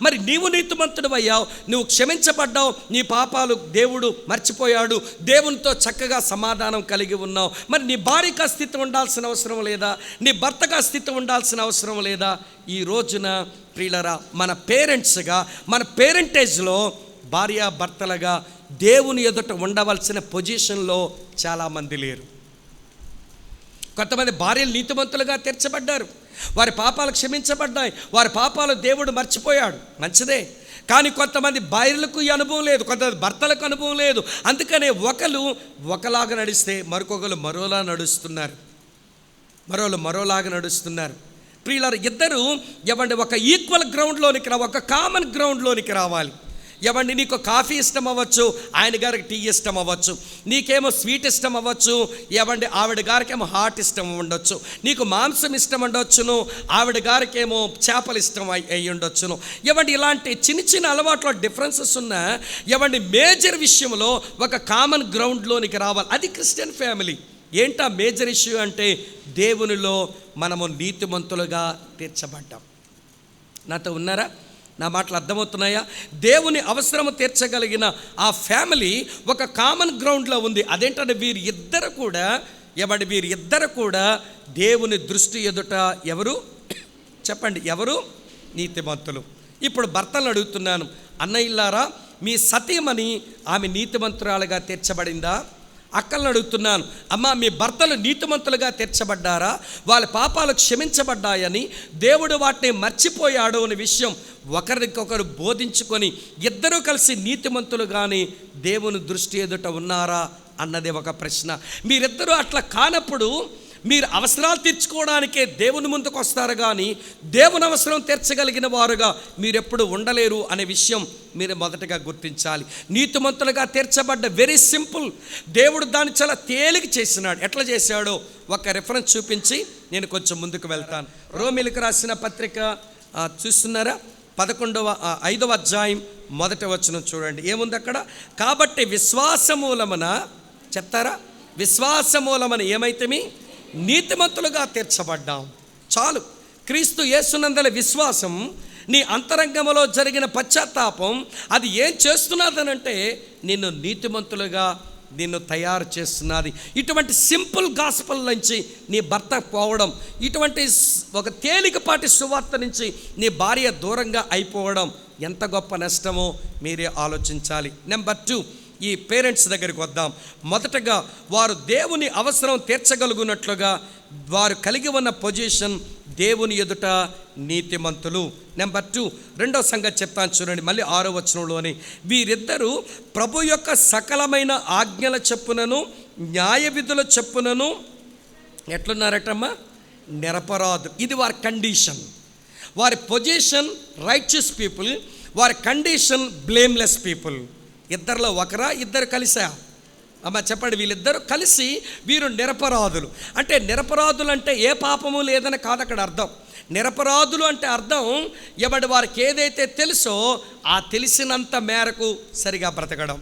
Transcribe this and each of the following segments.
మరి నీవు నీతిమంతుడు అయ్యావు, నువ్వు క్షమించబడ్డావు, నీ పాపాలు దేవుడు మర్చిపోయాడు, దేవునితో చక్కగా సమాధానం కలిగి ఉన్నావు. మరి నీ భార్యకు ఆ స్థితి ఉండాల్సిన అవసరం లేదా? నీ భర్తకు ఆ స్థితి ఉండాల్సిన అవసరం లేదా? ఈ రోజున ప్రియులరా, మన పేరెంట్స్గా, మన పేరెంటేజ్లో భార్యాభర్తలుగా దేవుని ఎదుట ఉండవలసిన పొజిషన్లో చాలామంది లేరు. కొంతమంది భార్యలు నీతిమంతులుగా తీర్చబడ్డారు, వారి పాపాలు క్షమించబడ్డాయి, వారి పాపాలు దేవుడు మర్చిపోయాడు, మంచిదే. కానీ కొంతమంది భార్యలకు ఈ అనుభవం లేదు, కొంతమంది భర్తలకు అనుభవం లేదు. అందుకనే ఒకరు ఒకలాగా నడిస్తే మరొకరు మరోలాగా నడుస్తున్నారు. ప్రియులారా, ఇద్దరు ఒక ఈక్వల్ గ్రౌండ్లోనికి ఒక కామన్ గ్రౌండ్లోనికి రావాలి. నీకు కాఫీ ఇష్టం అవ్వచ్చు, ఆయన గారికి టీ ఇష్టం అవ్వచ్చు, నీకేమో స్వీట్ ఇష్టం అవ్వచ్చు, ఆవిడ గారికేమో హాట్ ఇష్టం ఉండొచ్చు, నీకు మాంసం ఇష్టం ఉండొచ్చును, ఆవిడ గారికేమో చేపలు ఇష్టం అయ్యి ఉండొచ్చును. ఇలాంటి చిన్న చిన్న అలవాట్లో డిఫరెన్సెస్ ఉన్న మేజర్ విషయంలో ఒక కామన్ గ్రౌండ్లోనికి రావాలి. అది క్రిస్టియన్ ఫ్యామిలీ. ఏంటా మేజర్ ఇష్యూ అంటే దేవునిలో మనము నీతిమంతులుగా తీర్చబడ్డాం. నాతో ఉన్నారా? నా మాటలు అర్థమవుతున్నాయా? దేవుని అవసరము తీర్చగలిగిన ఆ ఫ్యామిలీ ఒక కామన్ గ్రౌండ్లో ఉంది. అదేంటంటే వీరిద్దరు కూడా దేవుని దృష్టి ఎదుట ఎవరు నీతిమంతులు. ఇప్పుడు భర్తలను అడుగుతున్నాను, అన్నయ్యలారా, మీ సతీమణి ఆమె నీతిమంతురాలుగా తీర్చబడిందా? అక్కలను అడుగుతున్నాను, అమ్మా, మీ భర్తలు నీతిమంతులుగా తీర్చబడ్డారా? వాళ్ళ పాపాలు క్షమించబడ్డాయని, దేవుడు వాటిని మర్చిపోయాడు అనే విషయం ఒకరికొకరు బోధించుకొని ఇద్దరూ కలిసి నీతిమంతులు కానీ దేవుని దృష్టి ఎదుట ఉన్నారా అన్నది ఒక ప్రశ్న. మీరిద్దరూ అట్లా కానప్పుడు మీరు అవసరాలు తీర్చుకోవడానికే దేవుని ముందుకు వస్తారు, కానీ దేవుని అవసరం తీర్చగలిగిన వారుగా మీరెప్పుడు ఉండలేరు అనే విషయం మీరు మొదటగా గుర్తించాలి. నీతిమంతులుగా తీర్చబడ్డ వెరీ సింపుల్. దేవుడు దాన్ని చాలా తేలిక చేసినాడు. ఎట్లా చేశాడో ఒక రెఫరెన్స్ చూపించి నేను కొంచెం ముందుకు వెళ్తాను. రోమీయులకు రాసిన పత్రిక చూస్తున్నారా? 5వ అధ్యాయం 1వ వచనం చూడండి, ఏముంది అక్కడ? కాబట్టి విశ్వాసమూలమున ఏమైతే నీతిమంతులుగా తీర్చబడ్డాం. చాలు. క్రీస్తు యేసునందలి విశ్వాసం, నీ అంతరంగంలో జరిగిన పశ్చాత్తాపం అది ఏం చేస్తున్నదనంటే నిన్ను తయారు చేస్తున్నది. ఇటువంటి సింపుల్ గాస్పల్ నుంచి నీ భర్త పోవడం, ఇటువంటి ఒక తేలికపాటి సువార్త నుంచి నీ భార్య దూరంగా అయిపోవడం ఎంత గొప్ప నష్టమో మీరే ఆలోచించాలి. నెంబర్ 2, ఈ పేరెంట్స్ దగ్గరికి వద్దాం. మొదటగా వారు దేవుని అవసరం తీర్చగలుగునట్లుగా వారు కలిగి ఉన్న పొజిషన్ దేవుని ఎదుట నీతిమంతులు. నెంబర్ 2, రెండవ సంగతి చెప్తాను చూడండి, మళ్ళీ 6వ వచనంలోని, వీరిద్దరూ ప్రభు యొక్క సకలమైన ఆజ్ఞల చెప్పునను న్యాయ విధుల చెప్పునను ఎట్లున్నారటమ్మా? నిరపరాధు. ఇది వారి కండిషన్. వారి పొజిషన్ రైచియస్ పీపుల్, వారి కండిషన్ బ్లేమ్లెస్ పీపుల్. ఇద్దరిలో ఒకరా, ఇద్దరు కలిసా? అమ్మ చెప్పండి. వీళ్ళిద్దరూ కలిసి వీరు నిరపరాధులు. అంటే నిరపరాధులు అంటే ఏ పాపము లేదని కాదు అక్కడ అర్థం. నిరపరాధులు అంటే అర్థం వారికి ఏదైతే తెలుసో ఆ తెలిసినంత మేరకు సరిగా బ్రతకడం,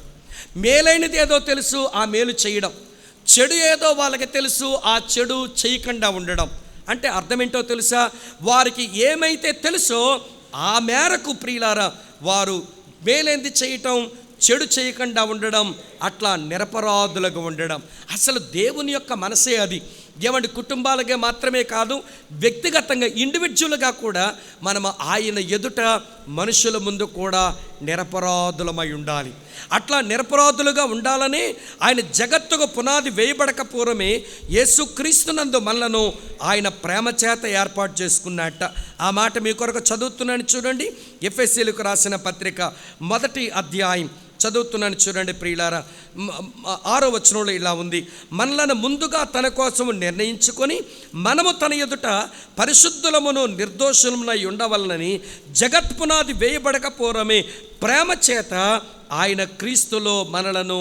మేలైనది ఏదో తెలుసు ఆ మేలు చేయడం, చెడు ఏదో వాళ్ళకి తెలుసు ఆ చెడు చేయకుండా ఉండడం. అంటే అర్థం ఏంటో తెలుసా? వారికి ఏమైతే తెలుసో ఆ మేరకు ప్రియులారా వారు మేలైంది చేయటం, చెడు చేయకుండా ఉండడం, అట్లా నిరపరాధులుగా ఉండడం. అసలు దేవుని యొక్క మనసే అది. కుటుంబాలకే మాత్రమే కాదు, వ్యక్తిగతంగా ఇండివిజువల్గా కూడా మనం ఆయన ఎదుట మనుషుల ముందు కూడా నిరపరాధులమై ఉండాలి. అట్లా నిరపరాధులుగా ఉండాలని ఆయన జగత్తుకు పునాది వేయబడక పూర్వమే యేసుక్రీస్తునందు మనలను ఆయన ప్రేమ చేత ఏర్పాటు చేసుకున్నట్ట. ఆ మాట మీ కొరకు చదువుతున్నాను చూడండి. ఎఫెసీయులకు రాసిన పత్రిక 1వ అధ్యాయం చదువుతున్నాను చూడండి ప్రియులారా. 6వ వచనంలో ఇలా ఉంది, మనలను ముందుగా తన కోసము నిర్ణయించుకొని మనము తన ఎదుట పరిశుద్ధులమును నిర్దోషులమునై ఉండవలనని జగత్పునాది వేయబడక పూర్వమే ప్రేమ చేత ఆయన క్రీస్తులో మనలను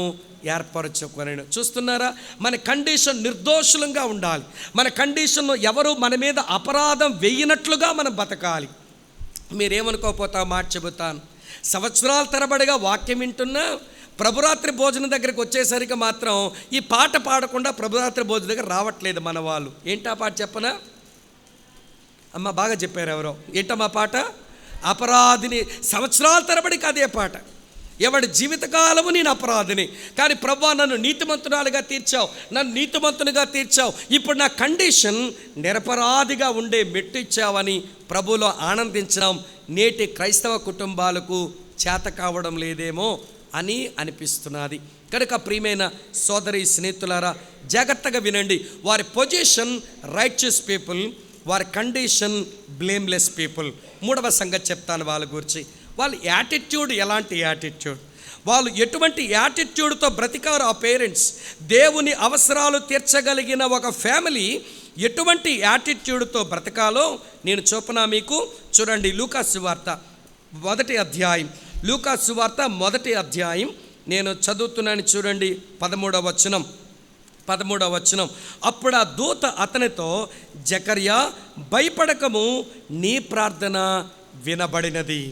ఏర్పరచుకొనెను. చూస్తున్నారా? మన కండిషన్ నిర్దోషులంగా ఉండాలి. మన కండిషన్లో ఎవరు మన మీద అపరాధం వేయనట్లుగా మనం బతకాలి. మీరేమనుకోకపోతా మాట చెబుతాను, సంవత్సరాల తరబడిగా వాక్యం వింటున్నా ప్రభురాత్రి భోజనం దగ్గరికి వచ్చేసరికి మాత్రం ఈ పాట పాడకుండా ప్రభురాత్రి భోజనం దగ్గర రావట్లేదు మన వాళ్ళు. ఏంటా పాట చెప్పనా? అమ్మ బాగా చెప్పారు ఎవరో. ఏంటమ్మా పాట? అపరాధిని, సంవత్సరాల తరబడికి అదే పాట. ఎవడి జీవితకాలము నేను అపరాధిని, కానీ ప్రభువా నన్ను నీతిమంతురాలుగా తీర్చావు, నన్ను నీతిమంతునిగా తీర్చావు, ఇప్పుడు నా కండిషన్ నిరపరాధిగా ఉండే మెట్టు ఇచ్చావని ప్రభువులో ఆనందించడం నేటి క్రైస్తవ కుటుంబాలకు చేత కావడం లేదేమో అని అనిపిస్తున్నది. కనుక ప్రియమైన సోదరి స్నేహితులారా, జాగ్రత్తగా వినండి. వారి పొజిషన్ రైచియస్ పీపుల్, వారి కండిషన్ బ్లేమ్లెస్ పీపుల్. మూడవ సంగతి చెప్తాను వాళ్ళ గురించి. వాళ్ళ యాటిట్యూడ్ ఎలాంటి యాటిట్యూడ్, వాళ్ళు ఎటువంటి యాటిట్యూడ్తో బ్రతికారు ఆ పేరెంట్స్. దేవుని అవసరాలు తీర్చగలిగిన ఒక ఫ్యామిలీ ఎటువంటి యాటిట్యూడ్తో బ్రతకాలో నేను చూపనా మీకు. చూడండి, లూకాసు సువార్త 1వ అధ్యాయం, లూకాసు సువార్త 1వ అధ్యాయం నేను చదువుతున్నాను. చూడండి 13వ వచనం. అప్పుడు ఆ దూత అతనితో, జకర్యా భయపడకము, నీ ప్రార్థన వినబడినది.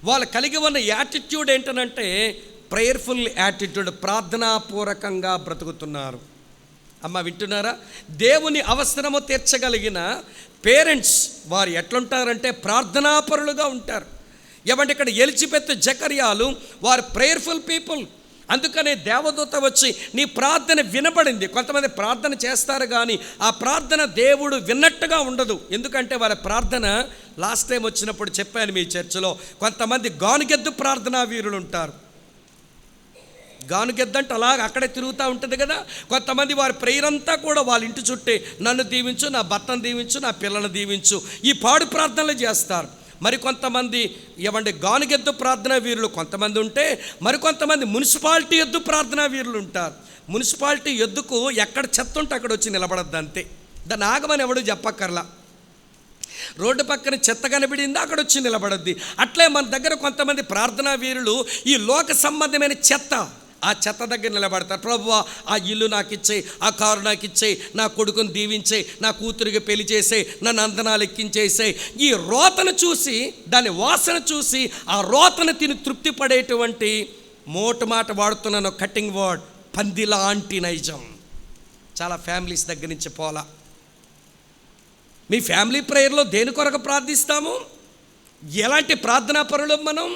వాళ్ళు కలిగి ఉన్న యాటిట్యూడ్ ఏంటనంటే ప్రేయర్ఫుల్ యాటిట్యూడ్, ప్రార్థనాపూర్వకంగా బ్రతుకుతున్నారు. అమ్మ వింటున్నారా? దేవుని అవసరము తీర్చగలిగిన పేరెంట్స్ వారు ఎట్లుంటారంటే ప్రార్థనాపరులుగా ఉంటారు. ఏమంటే ఇక్కడ ఎలిజబెత్, జకర్యాలు వారు ప్రేయర్ఫుల్ పీపుల్. అందుకనే దేవదూత వచ్చి నీ ప్రార్థన వినబడింది. కొంతమంది ప్రార్థన చేస్తారు కానీ ఆ ప్రార్థన దేవుడు విన్నట్టుగా ఉండదు. ఎందుకంటే వాళ్ళ ప్రార్థన లాస్ట్ టైం వచ్చినప్పుడు చెప్పాను మీ చర్చలో, కొంతమంది గానుగెద్దు ప్రార్థనా వీరులు ఉంటారు. గానుగెద్దంటే అలాగ అక్కడే తిరుగుతూ ఉంటుంది కదా. కొంతమంది వారి ప్రేయర్ అంతా కూడా వాళ్ళ ఇంటి చుట్టే, నన్ను దీవించు, నా భర్తను దీవించు, నా పిల్లలను దీవించు, ఈ పాడు ప్రార్థనలు చేస్తారు. మరికొంతమంది ఏమంటే గానుగెద్దు ప్రార్థనా వీరులు కొంతమంది ఉంటే, మరికొంతమంది మున్సిపాలిటీ ఎద్దు ప్రార్థనా వీరులు ఉంటారు. మున్సిపాలిటీ ఎద్దుకు ఎక్కడ చెత్త ఉంటే అక్కడ వచ్చి నిలబడద్దు అంతే, దాన్ని ఆగమని ఎవడు చెప్పక్కర్లా. రోడ్డు పక్కన చెత్త కనబడిందా అక్కడ వచ్చి నిలబడద్ది. అట్లే మన దగ్గర కొంతమంది ప్రార్థనా వీరులు ఈ లోక సంబంధమైన చెత్త, ఆ చెత్త దగ్గర నిలబడతారు. ప్రభువా ఆ ఇల్లు నాకు ఇచ్చేయి, ఆ కారు నాకు ఇచ్చేయి, నా కొడుకుని దీవించేయి, నా కూతురికి పెళ్లి చేసేయి, నన్ను అందనాలు ఎక్కించేసేయి. ఈ రోతను చూసి, దాని వాసన చూసి ఆ రోతను తిని తృప్తి పడేటువంటి మాట వాడుతున్నాను, కటింగ్ వర్డ్, పందిలాంటి నైజం చాలా ఫ్యామిలీస్ దగ్గర నుంచి పోలా. మీ ఫ్యామిలీ ప్రేయర్లో దేని కొరకు ప్రార్థిస్తాము? ఎలాంటి ప్రార్థనా పరులు మనం?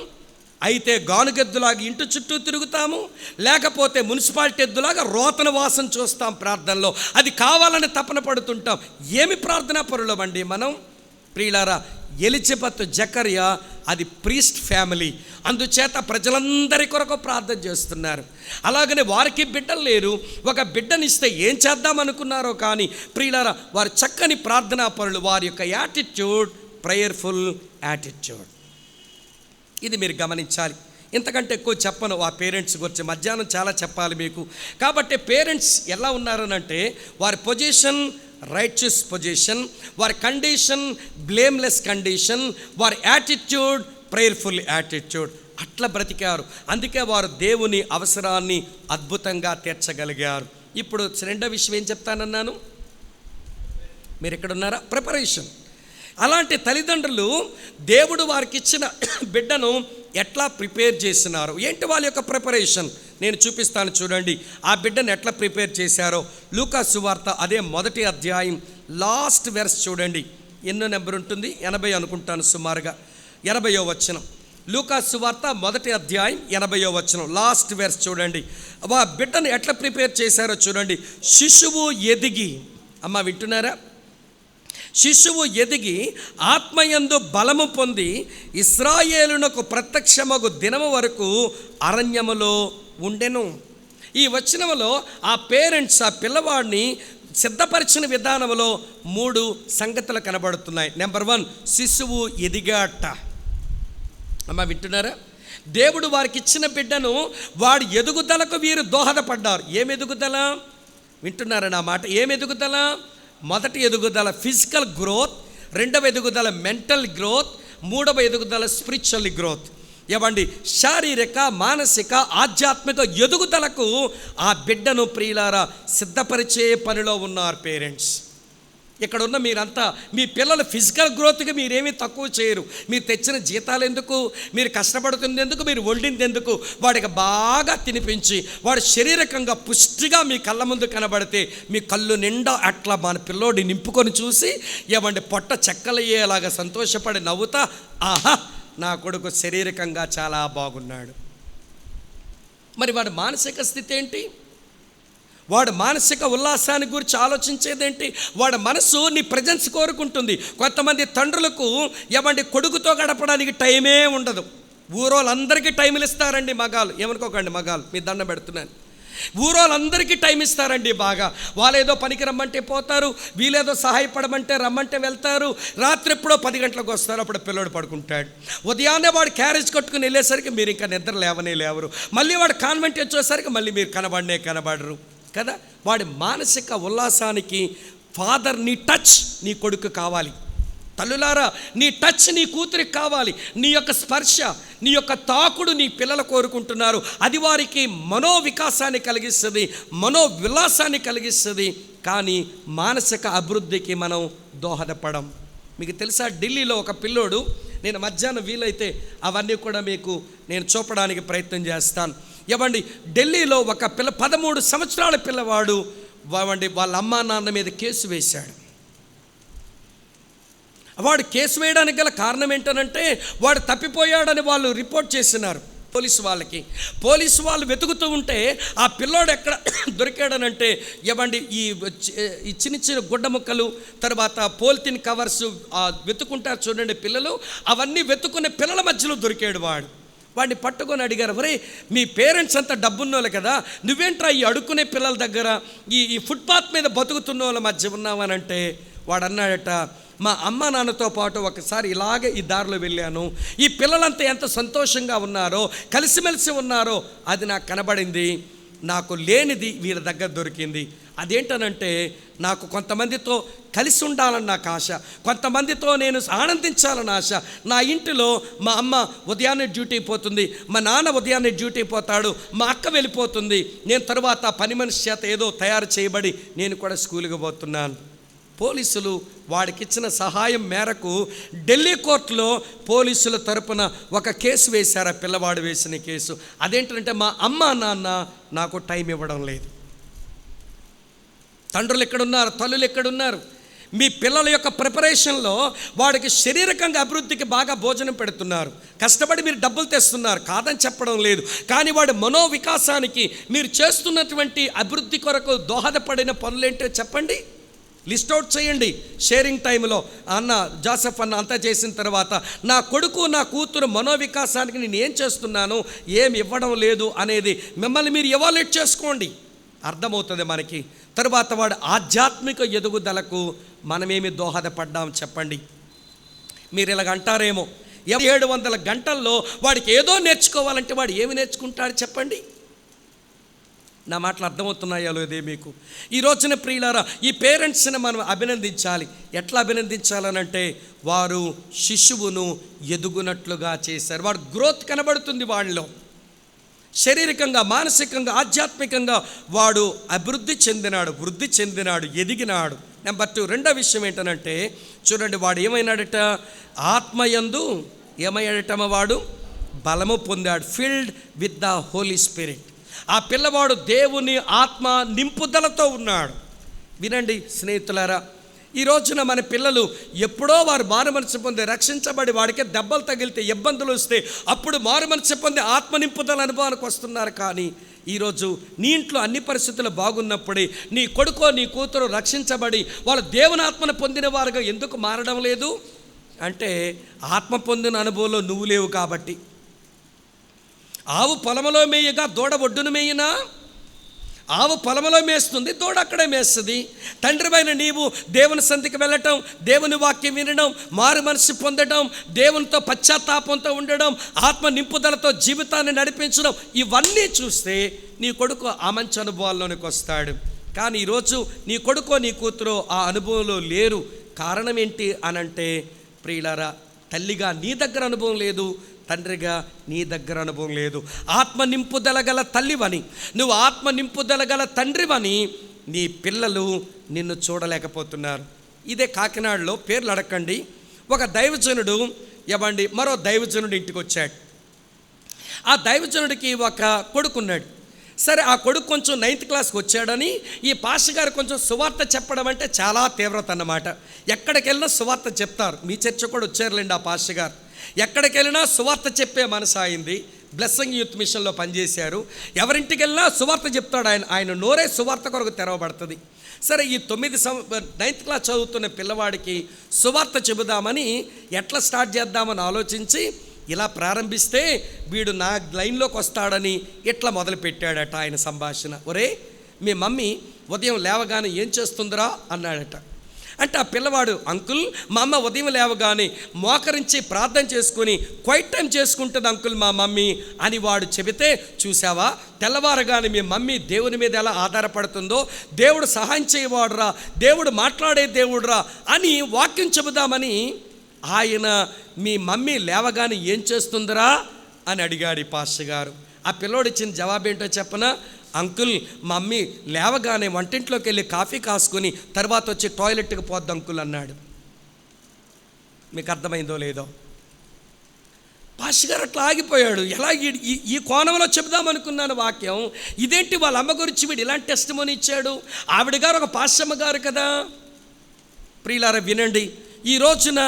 అయితే గానుగెద్దులాగా ఇంటి చుట్టూ తిరుగుతాము, లేకపోతే మున్సిపాలిటీ ఎద్దులాగా రోతన వాసన చూస్తాం ప్రార్థనలో, అది కావాలని తపన పడుతుంటాం. ఏమి ప్రార్థనా పరులమండి మనం? ప్రియులారా, ఎలిజబెత్, జకర్యా అది ప్రీస్ట్ ఫ్యామిలీ, అందుచేత ప్రజలందరి కొరకు ప్రార్థన చేస్తున్నారు. అలాగనే వారికి బిడ్డలు లేరు, ఒక బిడ్డనిస్తే ఏం చేద్దాం అనుకున్నారో కానీ ప్రియులారా వారు చక్కని ప్రార్థనా పరులు. వారి యొక్క యాటిట్యూడ్ ప్రేయర్ఫుల్ యాటిట్యూడ్. ఇది మీరు గమనించాలి. ఇంతకంటే ఎక్కువ చెప్పను ఆ పేరెంట్స్ గురించి, మధ్యాహ్నం చాలా చెప్పాలి మీకు. కాబట్టి పేరెంట్స్ ఎలా ఉన్నారనంటే వారి పొజిషన్ రైచియస్ పొజిషన్, వారి కండిషన్ బ్లేమ్లెస్ కండిషన్, వారి యాటిట్యూడ్ ప్రేయర్ఫుల్ యాటిట్యూడ్. అట్లా బ్రతికారు. అందుకే వారు దేవుని అవసరాన్ని అద్భుతంగా తీర్చగలిగారు. ఇప్పుడు రెండో విషయం ఏం చెప్తానన్నాను, మీరు ఎక్కడున్నారా? ప్రిపరేషన్. అలాంటి తల్లిదండ్రులు దేవుడు వారికి ఇచ్చిన బిడ్డను ఎట్లా ప్రిపేర్ చేసినారు, ఏంటి వాళ్ళ యొక్క ప్రిపరేషన్ నేను చూపిస్తాను. చూడండి ఆ బిడ్డను ఎట్లా ప్రిపేర్ చేశారో. లూకాసు సువార్త అదే 1వ అధ్యాయం లాస్ట్ వెర్స్ చూడండి. ఎన్నో నెంబర్ ఉంటుంది? 80 అనుకుంటాను సుమారుగా. 80వ వచనం. లూకాసు సువార్త 1వ అధ్యాయం 80వ వచనం లాస్ట్ వెర్స్ చూడండి. ఆ బిడ్డను ఎట్లా ప్రిపేర్ చేశారో చూడండి. శిశువు ఎదిగి, అమ్మ వింటున్నారా? శిశువు ఎదిగి ఆత్మయందు బలము పొంది ఇశ్రాయేలునకు ప్రత్యక్షమగు దినము వరకు అరణ్యములో ఉండెను. ఈ వచనములో ఆ పేరెంట్స్ ఆ పిల్లవాడిని సిద్ధపరిచిన విధానంలో 3 సంగతులు కనబడుతున్నాయి. నెంబర్ 1, శిశువు ఎదిగాట. అమ్మ వింటున్నారా? దేవుడు వారికి ఇచ్చిన బిడ్డను వాడి ఎదుగుదలకు వీరు దోహదపడ్డారు. ఏం ఎదుగుదల? వింటున్నారా నా మాట? ఏం ఎదుగుదల? మొదటి ఎదుగుదల ఫిజికల్ గ్రోత్, రెండవ ఎదుగుదల మెంటల్ గ్రోత్, మూడవ ఎదుగుదల స్పిరిచువల్ గ్రోత్. ఏమండి, శారీరక మానసిక ఆధ్యాత్మిక ఎదుగుదలకు ఆ బిడ్డను ప్రియులారా సిద్ధపరిచే పనిలో ఉన్నారు పేరెంట్స్. ఇక్కడ ఉన్న మీరంతా మీ పిల్లల ఫిజికల్ గ్రోత్కి మీరేమీ తక్కువ చేయరు. మీరు తెచ్చిన జీతాలు ఎందుకు, మీరు కష్టపడుతుంది ఎందుకు, మీరు వండింది ఎందుకు, వాడికి బాగా తినిపించి వాడు శారీరకంగా పుష్టిగా మీ కళ్ళ ముందు కనబడితే మీ కళ్ళు నిండా అట్లా మన పిల్లోడి నింపుకొని చూసి ఏమండి పొట్ట చెక్కలయ్యేలాగా సంతోషపడి నవ్వుతా, ఆహా నా కొడుకు శారీరకంగా చాలా బాగున్నాడు. మరి వాడి మానసిక స్థితి ఏంటి? వాడు మానసిక ఉల్లాసాన్ని గురించి ఆలోచించేదేంటి? వాడి మనసు నీ ప్రజెన్స్ కోరుకుంటుంది. కొంతమంది తండ్రులకు కొడుకుతో గడపడానికి టైమే ఉండదు. ఊరోళ్ళందరికీ టైంలు ఇస్తారండి మగాళ్ళు, ఏమనుకోకండి మగాళ్ళు, మీ దండం పెడుతున్నాను. ఊరోళ్ళందరికీ టైం ఇస్తారండి బాగా. వాళ్ళేదో పనికి రమ్మంటే పోతారు, వీళ్ళేదో సహాయపడమంటే రమ్మంటే వెళ్తారు. రాత్రి ఎప్పుడో 10 గంటలకు వస్తారు, అప్పుడు పిల్లోడు పడుకుంటాడు. ఉదయాన్నే వాడు క్యారేజ్ కట్టుకుని వెళ్ళేసరికి మీరు ఇంకా నిద్ర లేవరు. మళ్ళీ వాడు కాన్వెంట్ వచ్చేసరికి మళ్ళీ మీరు కనబడరు కదా. వాడి మానసిక ఉల్లాసానికి ఫాదర్ నీ టచ్ నీ కొడుకు కావాలి. తల్లులారా, నీ టచ్ నీ కూతురికి కావాలి. నీ యొక్క స్పర్శ, నీ యొక్క తాకుడు నీ పిల్లలు కోరుకుంటున్నారు. అది వారికి మనోవికాసాన్ని కలిగిస్తుంది, మనోవిలాసాన్ని కలిగిస్తుంది. కానీ మానసిక అభివృద్ధికి మనం దోహదపడం. మీకు తెలుసా, ఢిల్లీలో ఒక పిల్లోడు, నేను మధ్యాహ్నం వీలైతే అవన్నీ కూడా మీకు నేను చూపడానికి ప్రయత్నం చేస్తాను. ఢిల్లీలో ఒక 13 సంవత్సరాల పిల్లవాడు వాళ్ళ అమ్మా నాన్న మీద కేసు వేశాడు. వాడు కేసు వేయడానికి గల కారణం ఏంటనంటే, వాడు తప్పిపోయాడని వాళ్ళు రిపోర్ట్ చేసినారు పోలీసు వాళ్ళు వెతుకుతూ ఉంటే ఆ పిల్లోడు ఎక్కడ దొరికాడనంటే ఈ చిన్న గుడ్డ ముక్కలు, తర్వాత పోలిథిన్ కవర్స్ వెతుకుంటారు చూడండి పిల్లలు, అవన్నీ వెతుకునే పిల్లల మధ్యలో దొరికాడు. వాడిని పట్టుకొని అడిగారు, ఒరే మీ పేరెంట్స్ అంతా డబ్బున్నోళ్ళు కదా, నువ్వేంట్రా ఈ అడుక్కునే పిల్లల దగ్గర ఈ ఫుట్పాత్ మీద బతుకుతున్న వాళ్ళ మధ్య ఉన్నావనంటే, వాడు అన్నాడట, మా అమ్మ నాన్నతో పాటు ఒకసారి ఇలాగే ఈ దారిలో వెళ్ళాను, ఈ పిల్లలంతా ఎంత సంతోషంగా ఉన్నారో, కలిసిమెలిసి ఉన్నారో అది నాకు కనబడింది. నాకు లేనిది వీళ్ళ దగ్గర దొరికింది. అదేంటనంటే, నాకు కొంతమందితో కలిసి ఉండాలని నాకు ఆశ, కొంతమందితో నేను ఆనందించాలని ఆశ. నా ఇంటిలో మా అమ్మ ఉదయాన్నే డ్యూటీ పోతుంది, మా నాన్న ఉదయాన్నే డ్యూటీ పోతాడు, మా అక్క వెళ్ళిపోతుంది, నేను తర్వాత పని మనిషి చేత ఏదో తయారు చేయబడి నేను కూడా స్కూల్కి పోతున్నాను. పోలీసులు వాడికిచ్చిన సహాయం మేరకు ఢిల్లీ కోర్టులో పోలీసుల తరపున ఒక కేసు వేశారు. ఆ పిల్లవాడు వేసిన కేసు అదేంటంటే, మా అమ్మ నాన్న నాకు టైం ఇవ్వడం లేదు. తండ్రులు ఎక్కడున్నారు, తల్లులు ఎక్కడున్నారు? మీ పిల్లల యొక్క ప్రిపరేషన్లో వాడికి శారీరకంగా అభివృద్ధికి బాగా భోజనం పెడుతున్నారు, కష్టపడి మీరు డబ్బులు తెస్తున్నారు, కాదని చెప్పడం లేదు. కానీ వాడి మనోవికాసానికి మీరు చేస్తున్నటువంటి అభివృద్ధి కొరకు దోహదపడిన పనులేంటో చెప్పండి, లిస్ట్ అవుట్ చేయండి. షేరింగ్ టైంలో అన్న జోసెఫ్ అన్న అంతా చేసిన తర్వాత, నా కొడుకు నా కూతురు మనోవికాసానికి నేను ఏం చేస్తున్నాను, ఏం ఇవ్వడం లేదు అనేది మిమ్మల్ని మీరు ఎవాల్యుయేట్ చేసుకోండి, అర్థమవుతుంది మనకి. తర్వాత వాడు ఆధ్యాత్మిక ఎదుగుదలకు మనమేమి దోహదపడ్డాం చెప్పండి. మీరు ఇలాగ అంటారేమో, 700 గంటల్లో వాడికి ఏదో నేర్చుకోవాలంటే వాడు ఏమి నేర్చుకుంటాడు చెప్పండి. నా మాటలు అర్థమవుతున్నాయో లేదే మీకు? ఈ రోజున ప్రియులారా, ఈ పేరెంట్స్ని మనం అభినందించాలి. ఎట్లా అభినందించాలనంటే, వారు శిశువును ఎదుగునట్లుగా చేశారు. వాడు గ్రోత్ కనబడుతుంది వాళ్ళలో, శారీరకంగా, మానసికంగా, ఆధ్యాత్మికంగా వాడు అభివృద్ధి చెందినాడు, వృద్ధి చెందినాడు, ఎదిగినాడు. నెంబర్ 2, రెండో విషయం ఏంటనంటే, చూడండి, వాడు ఏమైనాడట, ఆత్మయందు ఏమయ్యాడటమ, వాడు బలము పొందాడు, filled with the Holy Spirit. ఆ పిల్లవాడు దేవుని ఆత్మ నింపుదలతో ఉన్నాడు. వినండి స్నేహితులారా, ఈ రోజున మన పిల్లలు ఎప్పుడో వారు మారుమనసు పొంది రక్షించబడి వాడికి దెబ్బలు తగిలితే, ఇబ్బందులు వస్తే అప్పుడు మారుమనసు పొంది ఆత్మ నింపుదల అనుభవానికి వస్తున్నారు. కానీ ఈరోజు నీ ఇంట్లో అన్ని పరిస్థితులు బాగున్నప్పుడే నీ కొడుకో నీ కూతురు రక్షించబడి వాళ్ళు దేవుని ఆత్మను పొందిన వారుగా ఎందుకు మారడం లేదు అంటే, ఆత్మ పొందిన అనుభవంలో నువ్వు లేవు కాబట్టి. ఆవు పొలంలో మేయగా దూడ ఒడ్డును మేయినా, ఆవు పొలంలో మేస్తుంది, దూడ అక్కడే మేస్తుంది. తండ్రిపైన నీవు దేవుని సంధికి వెళ్ళటం, దేవుని వాక్యం వినడం, మారు మనసు పొందడం, దేవునితో పశ్చాత్తాపంతో ఉండడం, ఆత్మ నింపుదలతో జీవితాన్ని నడిపించడం, ఇవన్నీ చూస్తే నీ కొడుకు ఆ మంచి అనుభవాల్లోనికి వస్తాడు. కానీ ఈరోజు నీ కొడుకో నీ కూతురో ఆ అనుభవంలో లేరు. కారణం ఏంటి అనంటే, ప్రియులారా, తల్లిగా నీ దగ్గర అనుభవం లేదు, తండ్రిగా నీ దగ్గర అనుభవం లేదు. ఆత్మ నింపుదల గల తల్లివని, నువ్వు ఆత్మ నింపుదల గల తండ్రివని నీ పిల్లలు నిన్ను చూడలేకపోతున్నారు. ఇదే కాకినాడలో, పేర్లు అడగండి, ఒక దైవజనుడు మరో దైవజనుడు ఇంటికి వచ్చాడు. ఆ దైవజనుడికి ఒక కొడుకున్నాడు. సరే, ఆ కొడుకు కొంచెం 9th క్లాస్కి వచ్చాడని ఈ పాస్టర్ గారు కొంచెం సువార్త చెప్పడం అంటే చాలా తీవ్రత అన్నమాట. ఎక్కడికి వెళ్ళినా సువార్త చెప్తారు. మీ చర్చ కూడా వచ్చారులేండి ఆ పాస్టర్ గారు. ఎక్కడికి వెళ్ళినా సువార్త చెప్పే మనసు అయింది. బ్లెస్సింగ్ యూత్ మిషన్లో పనిచేశారు. ఎవరింటికి వెళ్ళినా సువార్త చెప్తాడు ఆయన నోరే సువార్త కొరకు తెరవబడుతుంది. సరే, ఈ 9th క్లాస్ చదువుతున్న పిల్లవాడికి సువార్త చెబుదామని ఎట్లా స్టార్ట్ చేద్దామని ఆలోచించి ఇలా ప్రారంభిస్తే వీడు నా లైన్లోకి వస్తాడని ఇట్లా మొదలుపెట్టాడట ఆయన సంభాషణ. ఒరే, మీ మమ్మీ ఉదయం లేవగానే ఏం చేస్తుందిరా అన్నాడట. అంటే ఆ పిల్లవాడు, అంకుల్ మా అమ్మ ఉదయం లేవగానే మోకరించి ప్రార్థన చేసుకుని క్వైట్ టైం చేసుకుంటుంది అంకుల్ మా మమ్మీ అని వాడు చెబితే, చూసావా తెల్లవారగానే మీ మమ్మీ దేవుని మీద ఎలా ఆధారపడుతుందో, దేవుడు సహాయం చేయవాడురా, దేవుడు మాట్లాడే దేవుడురా అని వాక్యం చెబుదామని ఆయన మీ మమ్మీ లేవగానే ఏం చేస్తుందిరా అని అడిగాడు ఈ పాస్టర్ గారు. ఆ పిల్లోడు ఇచ్చిన జవాబు ఏంటో చెప్పనా? అంకుల్ మమ్మీ లేవగానే వంటింట్లోకి వెళ్ళి కాఫీ కాసుకొని తర్వాత వచ్చి టాయిలెట్కి పోద్ది అంకుల్ అన్నాడు. మీకు అర్థమైందో లేదో? పాస్టర్ గారు అట్లా ఆగిపోయాడు. ఎలా ఈ కోణంలో చెబుదామనుకున్నాను వాక్యం, ఇదేంటి వాళ్ళ అమ్మ గురించి వీడు ఇలాంటి టెస్టిమోనీ ఇచ్చాడు? ఆవిడ గారు ఒక పాస్టమ్మ గారు కదా. ప్రియులారా వినండి, ఈ రోజున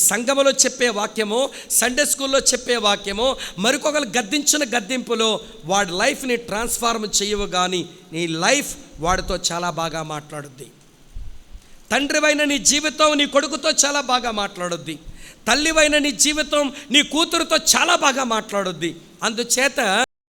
సంఘములో చెప్పే వాక్యమో, సండే స్కూల్లో చెప్పే వాక్యమో, మరికొకరు గద్దించిన గద్దింపులో వాడి లైఫ్ని ట్రాన్స్ఫార్మ్ చేయవు, కానీ నీ లైఫ్ వాడితో చాలా బాగా మాట్లాడుద్ది. తండ్రివైన నీ జీవితం నీ కొడుకుతో చాలా బాగా మాట్లాడుద్ది. తల్లివైన నీ జీవితం నీ కూతురుతో చాలా బాగా మాట్లాడుద్ది. అందుచేత